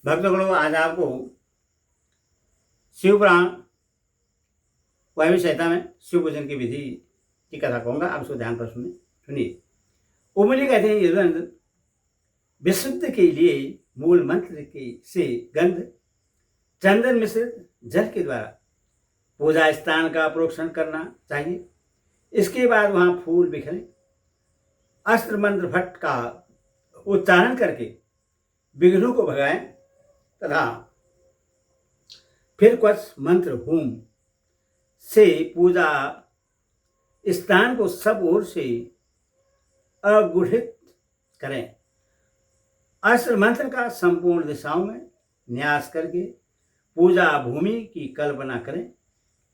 भक्तगणों, आज आपको शिवपुराण वायु संहिता में शिव पूजन की विधि की कथा कहूँगा। आप उसको ध्यान पर सुनिए। उमली कहते हैं, युधिष्ठिर विशुद्ध के लिए मूल मंत्र के से गंध चंदन मिश्रित जल के द्वारा पूजा स्थान का प्रोक्षण करना चाहिए। इसके बाद वहां फूल बिखरें, अस्त्र मंत्र भट्ट का उच्चारण करके विघ्नों को भगाएं तथा फिर कुछ मंत्र होम से पूजा स्थान को सब ओर से अगुढ़ित करें। अस्त्र मंत्र का संपूर्ण दिशाओं में न्यास करके पूजा भूमि की कल्पना करें।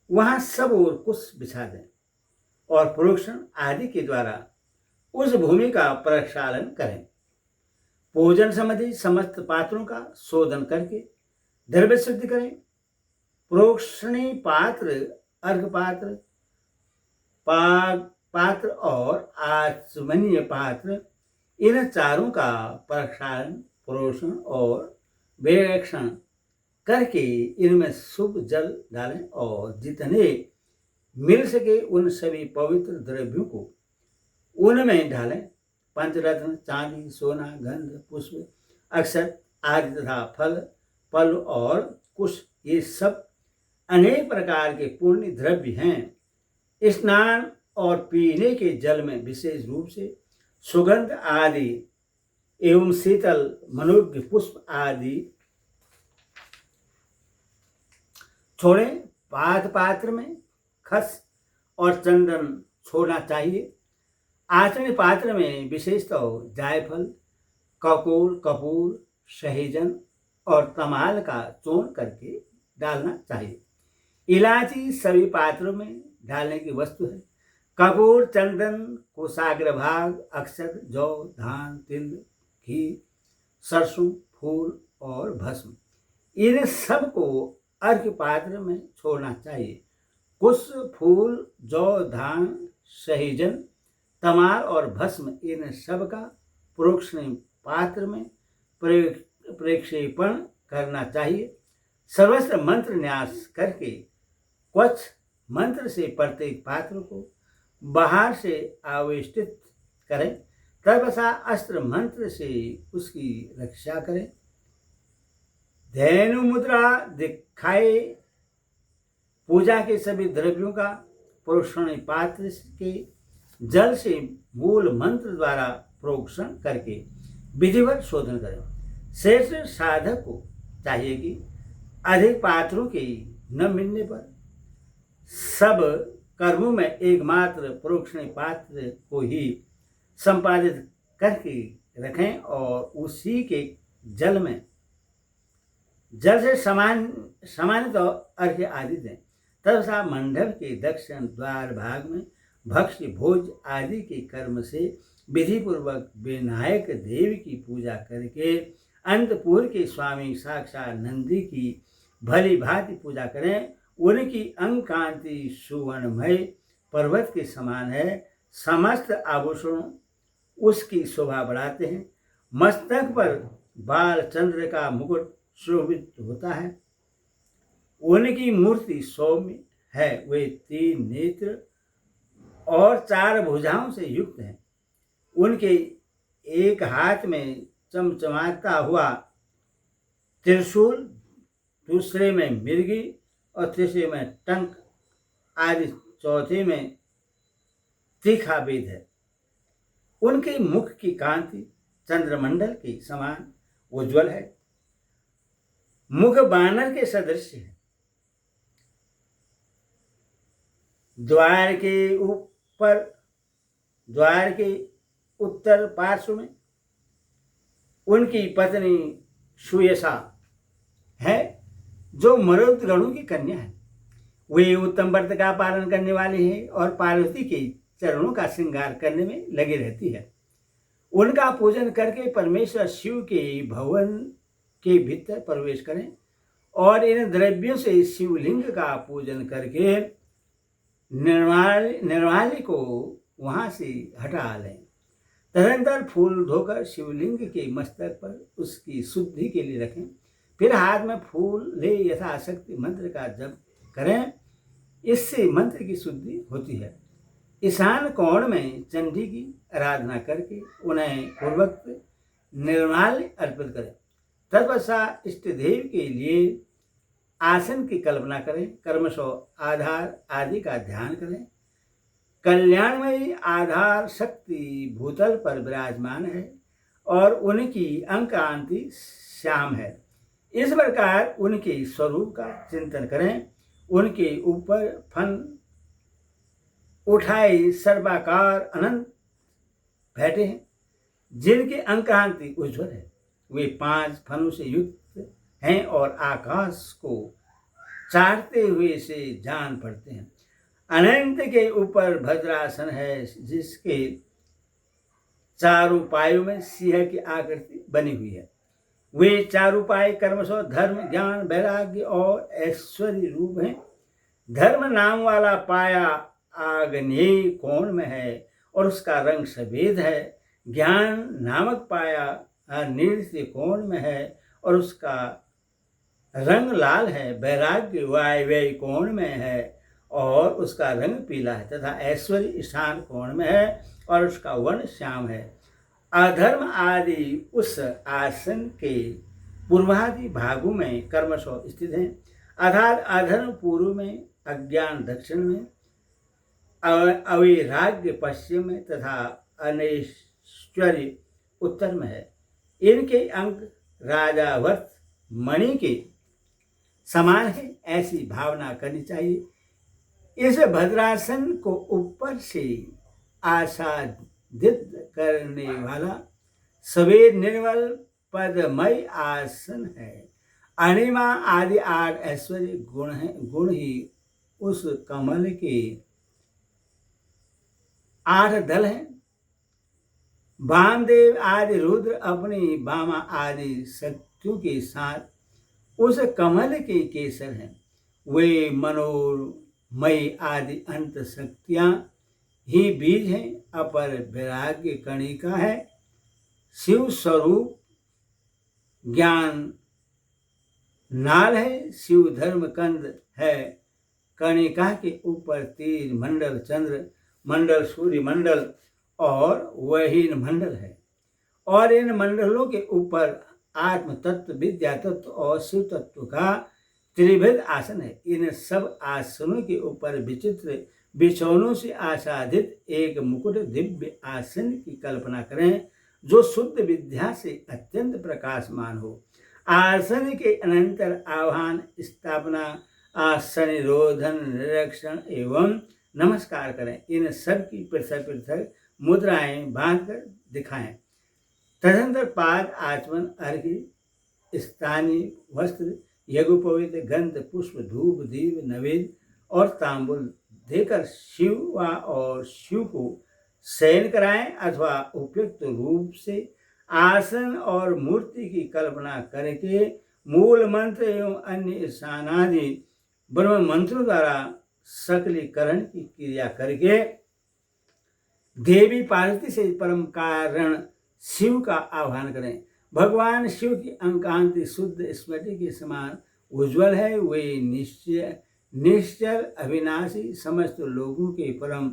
वहां सब ओर कुश बिछा दें और प्रोक्षण आदि के द्वारा उस भूमि का प्रक्षालन करें। पूजन संबंधी समस्त पात्रों का शोधन करके द्रव्य शुद्ध करें। प्रोक्षणी पात्र, अर्घ पात्र, पात्र और आचमनीय पात्र, इन चारों का प्रक्षालन, प्रोक्षण और विवेक्षण करके इनमें शुभ जल डालें और जितने मिल सके उन सभी पवित्र द्रव्यों को उनमें डालें। पंचरत्न, चांदी, सोना, गंध, पुष्प, अक्षत आदि तथा फल, पल और कुश, ये सब अनेक प्रकार के पुण्य द्रव्य हैं। स्नान और पीने के जल में विशेष रूप से सुगंध आदि एवं शीतल मनोज्ञ पुष्प आदि छोड़ें। पात्र में खस और चंदन छोड़ना चाहिए। आचमन पात्र में विशेषतः जायफल, कपूर, सहेजन और तमाल का चूर्ण करके डालना चाहिए। इलायची सभी पात्रों में डालने की वस्तु है। कपूर, चंदन, कोषाग्र भाग, अक्षत, जौ, धान, तिल, घी, सरसों, फूल और भस्म, इन सब को अर्घ्य पात्र में छोड़ना चाहिए। कुश, फूल, जौ, धान, सहेजन, तमाल और भस्म, इन सब का प्रोक्षण पात्र में प्रक्षेपण करना चाहिए। सर्वस्त्र मंत्र न्यास करके कुछ मंत्र से प्रत्येक पात्र को बाहर से आवेष्टित करें। तपसा अस्त्र मंत्र से उसकी रक्षा करें। धेनु मुद्रा दिखाए पूजा के सभी द्रव्यों का प्रोक्षण पात्र के जल से मूल मंत्र द्वारा प्रोक्षण करके विधिवत शोधन करें। शेष साधक को चाहिए कि अधिक पात्रों के न मिलने पर सब कर्मों में एकमात्र प्रोक्षण पात्र को ही संपादित करके रखें और उसी के जल से सामान्यतः अर्घ्य आदि दें। तथा मंडप के दक्षिण द्वार भाग में भक्ष्य भोज आदि के कर्म से विधिपूर्वक विनायक देव की पूजा करके अंतपुर के स्वामी साक्षात नंदी की भली भांति पूजा करें। उनकी अंग कांति सुवर्णमय पर्वत के समान है। समस्त आभूषण उसकी शोभा बढ़ाते हैं। मस्तक पर बाल चंद्र का मुकुट शोभित होता है। उनकी मूर्ति सौम्य है। वे 3 नेत्र और 4 भुजाओं से युक्त हैं। उनके एक हाथ में चमचमाता हुआ त्रिशूल, दूसरे में मिर्गी और तीसरे में टंक आदि, चौथे में तीखा वेद है। उनके मुख की कांति चंद्रमंडल के समान उज्ज्वल है। मुख बानर के सदृश है। द्वार के उत्तर पार्श्व में उनकी पत्नी सुयशा है, जो मरुत गणों की कन्या है। वे उत्तम व्रत का पालन करने वाली है और पार्वती के चरणों का श्रृंगार करने में लगी रहती है। उनका पूजन करके परमेश्वर शिव के भवन के भीतर प्रवेश करें और इन द्रव्यों से शिवलिंग का पूजन करके निर्माली को वहां से हटा लें। तदनंतर फूल धोकर शिवलिंग के मस्तक पर उसकी शुद्धि के लिए रखें। फिर हाथ में फूल ले यथाशक्ति मंत्र का जप करें। इससे मंत्र की शुद्धि होती है। ईशान कोण में चंडी की आराधना करके उन्हें पूर्वक निर्माल्य अर्पित करें। तत्पश्चात इष्ट देव के लिए आसन की कल्पना करें। कर्मशः आधार आदि का ध्यान करें। कल्याणमयी आधार शक्ति भूतल पर विराजमान है और उनकी अंकांति श्याम है। इस प्रकार उनके स्वरूप का चिंतन करें। उनके ऊपर फन उठाए सर्वाकार अनंत बैठे हैं, जिनके अंकांति उज्ज्वल है। वे 5 फनों से युक्त हैं और आकाश को चाटते हुए से जान पड़ते हैं। अनंत के ऊपर भद्रासन है, जिसके चारों पायों में सिंह की आकृति बनी हुई है। वे चारों पाए कर्मशः धर्म, ज्ञान, वैराग्य और ऐश्वर्य रूप हैं। धर्म नाम वाला पाया आग्नेय कोण में है और उसका रंग सफेद है। ज्ञान नामक पाया नृत्य कोण में है और उसका रंग लाल है। वैराग्य वायव्य कोण में है और उसका रंग पीला है तथा ऐश्वर्य ईशान कोण में है और उसका वर्ण श्याम है। अधर्म आदि उस आसन के पूर्वादि भागों में कर्मशः स्थित हैं, अर्थात अधर्म पूर्व में, अज्ञान दक्षिण में, अवैराग्य पश्चिम में तथा अनैश्वर्य उत्तर में है। इनके अंक राजावर्त मणि के समान है, ऐसी भावना करनी चाहिए। इस भद्रासन को ऊपर से आच्छादित करने वाला सवेर निर्मल पदमय आसन है। अणिमा आदि 8 ऐश्वर्य गुण ही उस कमल के 8 दल हैं। वामदेव आदि रुद्र अपनी वामा आदि शक्तियों के साथ उस कमल के केसर हैं। वे मनोमयी आदि अंत शक्तियां ही बीज हैं। अपर वैराग्य कणिका है। शिव स्वरूप ज्ञान नाल है। शिव धर्म कंद है। कणिका के ऊपर तीर मंडल, चंद्र मंडल, सूर्य मंडल और वहीन मंडल है और इन मंडलों के ऊपर आत्म तत्व, विद्या तत्व और शिव तत्व का त्रिभुज आसन है। इन सब आसनों के ऊपर विचित्र बिछौनों से आच्छादित एक मुकुट दिव्य आसन की कल्पना करें, जो शुद्ध विद्या से अत्यंत प्रकाशमान हो। आसन के अनंतर आह्वान, स्थापना, आसन निरोधन, निरीक्षण एवं नमस्कार करें। इन सब की पृथक पृथक मुद्राएं बांधकर दिखाएं। तदनंतर पाद आचमन, अर्घ्य, स्थानीय वस्त्र, यज्ञोपवीत, गंध, पुष्प, धूप, दीप, नैवेद्य और तांबूल देकर शिव को शयन कराएं अथवा उपयुक्त रूप से आसन और मूर्ति की कल्पना करके मूल मंत्र एवं अन्य ईशानादि ब्रह्म मंत्रों द्वारा सकलीकरण की क्रिया करके देवी पार्वती से परम कारण शिव का आह्वान करें। भगवान शिव की अंकांति शुद्ध स्फटिक के समान उज्ज्वल है। वे निश्चल अविनाशी, समस्त लोगों के परम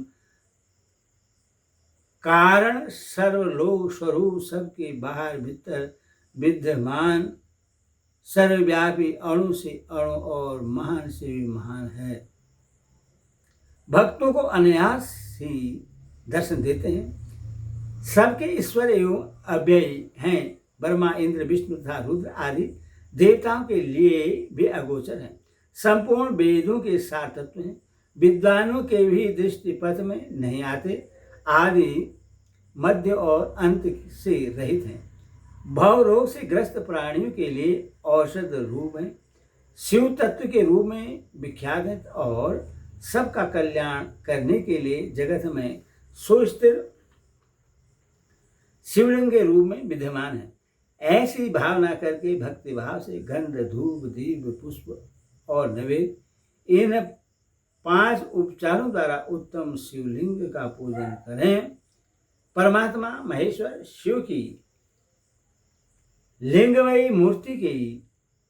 कारण, सर्वलोक स्वरूप, सबके बाहर भीतर विद्यमान, सर्वव्यापी, अणु से अणु और महान से भी महान है। भक्तों को अनायास ही दर्शन देते हैं। सबके ईश्वर एवं अव्ययी हैं। ब्रह्मा, इंद्र, विष्णु तथा रुद्र आदि देवताओं के लिए भी अगोचर हैं। संपूर्ण वेदों के सार तत्व हैं। विद्वानों के भी दृष्टिपथ में नहीं आते। आदि, मध्य और अंत से रहित हैं। भव रोग से ग्रस्त प्राणियों के लिए औषध रूप हैं। शिव तत्व के रूप में विख्यात हैं और सबका कल्याण करने के लिए जगत में सुस्थिर शिवलिंग के रूप में विद्यमान है। ऐसी भावना करके भक्ति भाव से गंध, धूप, दीप, पुष्प और नैवेद्य इन 5 उपचारों द्वारा उत्तम शिवलिंग का पूजन करें। परमात्मा महेश्वर शिव की लिंगमयी मूर्ति की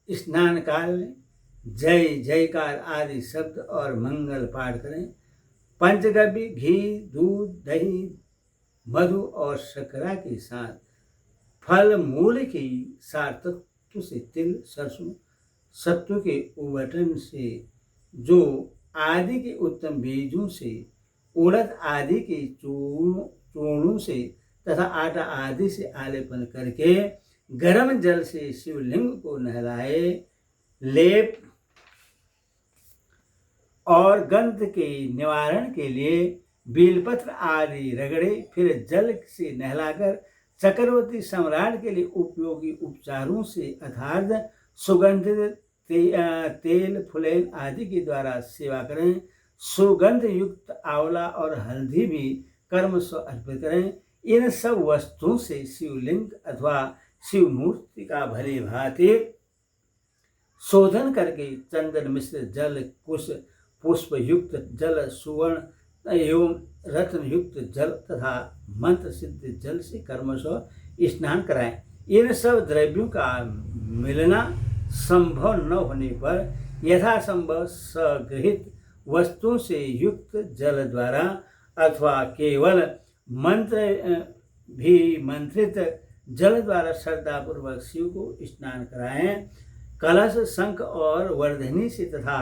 स्नान काल में जय जयकार आदि शब्द और मंगल पाठ करें। पंचगव्य घी, दूध, दही, मधु और शर्करा के साथ फल मूल की सार्थक से तिल, सरसों, सत्तू के उबटन से, जो आदि के उत्तम बीजों से, उड़द आदि के चूर्णों से तथा आटा आदि से आलेपन करके गर्म जल से शिवलिंग को नहलाए। लेप और गंध के निवारण के लिए बेलपत्र आदि रगड़े, फिर जल से नहलाकर चक्रवर्ती सम्राट के लिए उपयोगी उपचारों से अर्थात सुगंधित तेल, फुलेन आदि के द्वारा सेवा करें। सुगंध युक्त आंवला और हल्दी भी कर्म स्व अर्पित करें। इन सब वस्तुओं से शिवलिंग अथवा शिव मूर्ति का भली भांति शोधन करके चंदन मिश्र जल, कुश पुष्प युक्त जल, सुवर्ण एवं रत्न युक्त जल तथा मंत्र सिद्ध जल से कर्मशः स्नान कराएं। इन सब द्रव्यों का मिलना संभव न होने पर यथासंभव सगृहित वस्तुओं से युक्त जल द्वारा अथवा केवल मंत्रित जल द्वारा श्रद्धापूर्वक शिव को स्नान कराएं। कलश, शंख और वर्धनी से तथा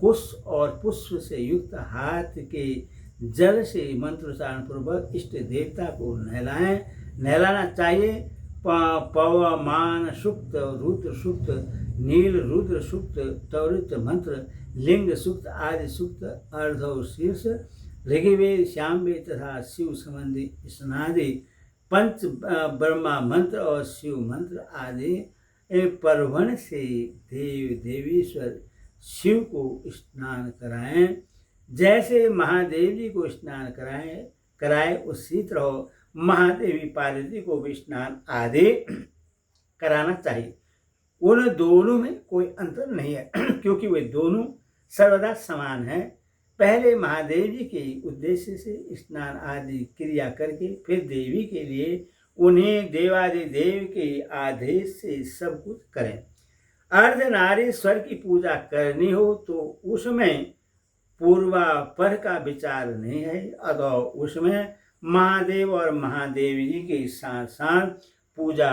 कुश और पुष्प से युक्त हाथ के जल से मंत्रोच्चारण पूर्वक इष्ट देवता को नहलाना चाहिए। पवमान सूक्त, रुद्र सूक्त, नील रुद्र सूक्त, त्वरित मंत्र, लिंग सूक्त आदि सूक्त, अर्धव शीर्ष, ऋग्वेद, श्यामवेद तथा शिव संबंधी स्नादि पंच ब्रह्मा मंत्र और शिव मंत्र आदि पर्वण से देव देवीश्वर शिव को स्नान कराएं। जैसे महादेव जी को स्नान कराए उसी तरह महादेवी पार्वती को भी स्नान आदि कराना चाहिए। उन दोनों में कोई अंतर नहीं है क्योंकि वे दोनों सर्वदा समान हैं। पहले महादेव जी के उद्देश्य से स्नान आदि क्रिया करके फिर देवी के लिए उन्हें देवादिदेव के आदेश से सब कुछ करें। अर्धनारीश्वर की पूजा करनी हो तो उसमें पूर्वापर का विचार नहीं है, अतः उसमें महादेव और महादेवी जी के साथ साथ पूजा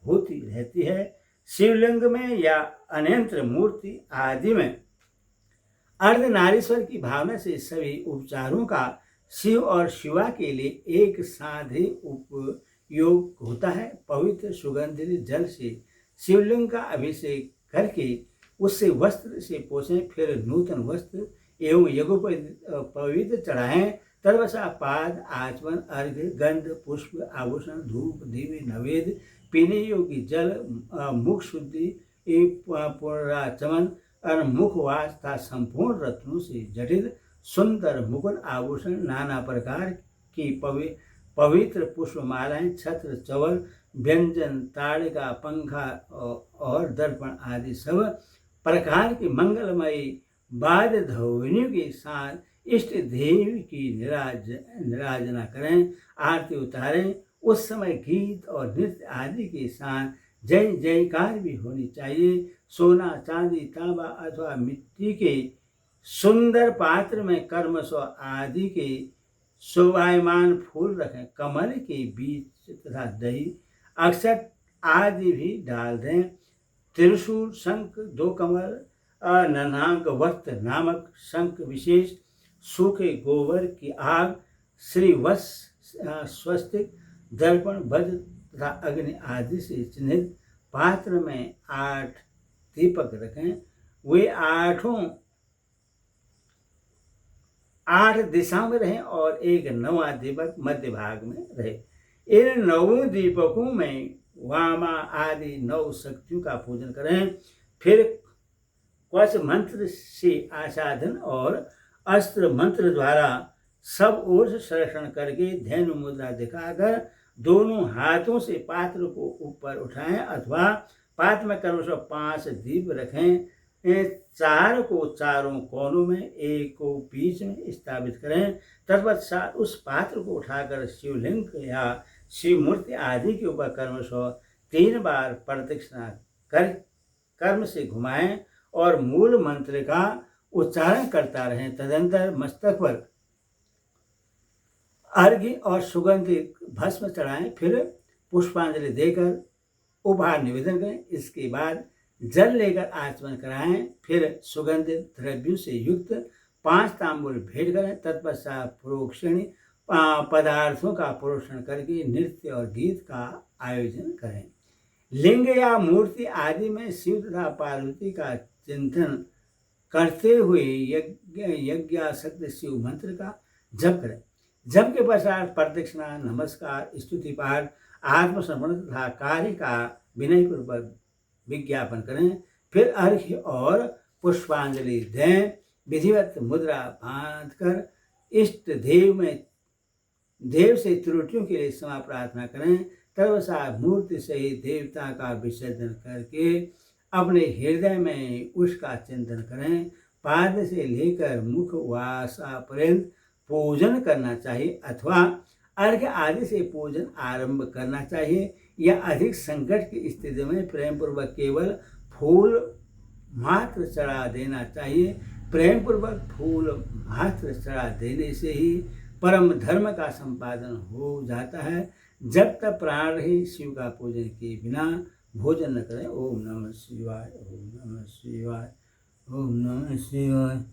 होती रहती है। शिवलिंग में या अन्यंत्र मूर्ति आदि में अर्धनारीश्वर की भावना से सभी उपचारों का शिव और शिवा के लिए एक साथ ही उपयोग होता है। पवित्र सुगंधित जल से शिवलिंग का अभिषेक करके उससे वस्त्र से पोछें, फिर नूतन वस्त्र एवं यज्ञोपवीत चढ़ाएं। तर्वसा पाद, आचमन, अर्घ्य, गंध, पुष्प, आभूषण, धूप, दीवे, नवेद, पीने योग्य जल, मुख शुद्धि, पुनराचमन और मुखवास तथा संपूर्ण रत्नों से जटित सुंदर मुकुट आभूषण, नाना प्रकार की पवित्र पुष्पमालाएं, छत्र, चवर, व्यंजन, ताड़िका, पंखा और दर्पण आदि सब प्रकार की मंगलमयी वाद्य ध्वनियों के साथ इष्ट देव की निराजना करें, आरती उतारें। उस समय गीत और नृत्य आदि के साथ जय जयकार भी होनी चाहिए। सोना, चांदी, तांबा अथवा मिट्टी के सुंदर पात्र में कर्मस्व आदि के शोभायमान फूल रखें। कमल के बीज तथा दही, अक्षत आदि भी डाल दें। त्रिशूल, शंख, दो कमल, नन्हांग वस्त्र नामक शंख विशेष, सूखे गोबर की आग, श्रीवत्स, स्वस्तिक, दर्पण, वज्र तथा अग्नि आदि से चिन्हित पात्र में 8 दीपक रखें। वे 8 दिशाओं में रहें और एक 9वां दीपक मध्य भाग में रहे। इन 9 दीपकों में वामा आदि 9 शक्तियों का पूजन करें। फिर कवच मंत्र से आसाधन और अस्त्र मंत्र द्वारा सब ओर से संरक्षण करके धैर्य मुद्रा दिखाकर दोनों हाथों से पात्र को ऊपर उठाएं अथवा पात्र में क्रमशः 5 दीप रखें। 4 को चारों कोनों में, एक को बीच में स्थापित करें। तत्पश्चात उस पात्र को उठाकर शिवलिंग या शिव मूर्ति आदि के ऊपर क्रमशः 3 बार प्रदक्षिणा कर कर्म से घुमाएं और मूल मंत्र का उच्चारण करता रहें। तदंतर मस्तक पर अर्घ्य और सुगंधित भस्म चढ़ाएं, फिर पुष्पांजलि देकर उपहार निवेदन करें। इसके बाद जल लेकर आचमन कराएं, फिर सुगंधित द्रव्यों से युक्त 5 तांबूल भेंट करें। तत्पश्चात प्रोक्षणी पदार्थों का प्रोक्षण करके नृत्य और गीत का आयोजन करें। लिंग या मूर्ति आदि में शिव तथा पार्वती का चिंतन करते हुए यज्ञासक्त शिव मंत्र का जप करें। जप के पश्चात प्रदक्षिणा, नमस्कार, स्तुति पाठ, आत्मसमर्पण तथा कार्य का विनयपूर्वक विज्ञापन करें। फिर अर्घ्य और पुष्पांजलि दें। विधिवत मुद्रा बांधकर इष्ट देव से त्रुटियों के लिए क्षमा प्रार्थना करें। तत्पश्चात मूर्ति सहित देवता का विसर्जन करके अपने हृदय में उसका चिंतन करें। पाद से लेकर मुख वासा पर्यंत पूजन करना चाहिए अथवा अर्घ्य आदि से पूजन आरंभ करना चाहिए, या अधिक संकट की स्थिति में प्रेम पूर्वक केवल फूल मात्र चढ़ा देना चाहिए। प्रेम पूर्वक फूल मात्र चढ़ा देने से ही परम धर्म का संपादन हो जाता है। जब तक प्राण रहे शिव का पूजन किए बिना भोजन न करें। ओम नमः शिवाय, ओम नमः शिवाय, ओम नमः शिवाय।